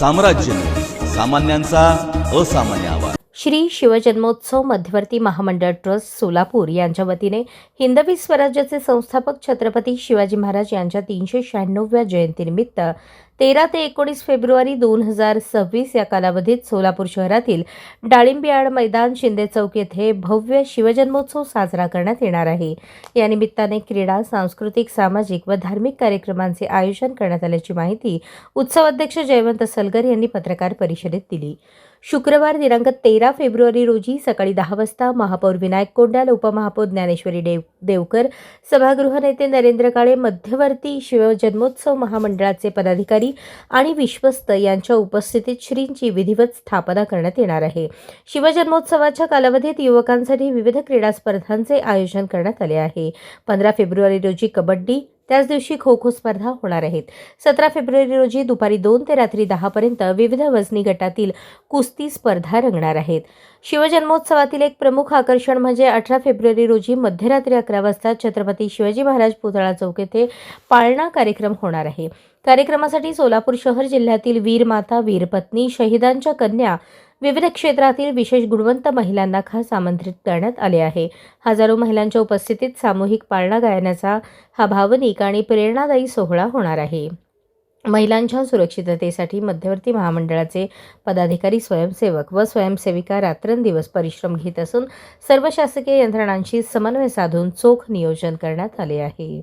साम्राज्य सामान्यांचा असामान्य आवाज। श्री शिवजन्मोत्सव मध्यवर्ती महामंडळ ट्रस्ट सोलापूर यांच्या वतीने हिंदवी स्वराज्याचे संस्थापक छत्रपती शिवाजी महाराज यांच्या 396व्या जयंतीनिमित्त 13 ते 19 फेब्रुवारी 2026 या कालावधीत सोलापूर शहरातील डाळिंबयार्ड मैदान शिंदे चौक येथे भव्य शिवजन्मोत्सव साजरा करण्यात येणार आहे। या निमित्ताने क्रीडा, सांस्कृतिक, सामाजिक व धार्मिक कार्यक्रमांचे आयोजन करण्यात आल्याची माहिती उत्सव अध्यक्ष जयवंत सलगर यांनी पत्रकार परिषदेत दिली। शुक्रवार दिनांक 13 फेब्रुवारी रोजी सकाळी 10 वाजता महापौर विनायक कोंडाल, उपमहापौर ज्ञानेश्वरी देवकर, सभागृह नेते नरेंद्र काळे, मध्यवर्ती शिवजन्मोत्सव महामंडळाचे पदाधिकारी आणि विश्वस्त यांच्या उपस्थितीत श्रींची विधिवत स्थापना करण्यात येणार आहे। शिवजन्मोत्सवाच्या कालावधीत युवकांसाठी विविध क्रीडा स्पर्धांचे आयोजन करण्यात आले आहे। 15 फेब्रुवारी रोजी कबड्डी, त्याच दिवशी खो खो स्पर्धा होणार आहेत। 17 फेब्रुवारी रोजी दुपारी 2 ते रात्री 10 पर्यंत विविध वजनी गटातील कुस्ती स्पर्धा रंगणार आहेत। शिवजन्मोत्सवातील एक प्रमुख आकर्षण म्हणजे 18 फेब्रुवारी रोजी मध्यरात्री 11 वाजता छत्रपती शिवाजी महाराज पुतळा चौक येथे पाळणा कार्यक्रम होणार आहे। कार्यक्रमासाठी सोलापूर शहर जिल्ह्यातील वीर माता, वीर पत्नी, शहीदांच्या कन्या, विविध क्षेत्रातील विशेष गुणवंत महिलांना खास आमंत्रित करण्यात आले आहे। हजारो महिलांच्या उपस्थितीत सामूहिक पाळणा गायनाचा हा भावनिक आणि प्रेरणादायी सोहळा होणार आहे। महिलांच्या सुरक्षिततेसाठी मध्यवर्ती महामंडळाचे पदाधिकारी, स्वयंसेवक व स्वयंसेविका रात्रंदिवस परिश्रम घेत असून सर्व शासकीय यंत्रणांशी समन्वय साधून चोख नियोजन करण्यात आले आहे।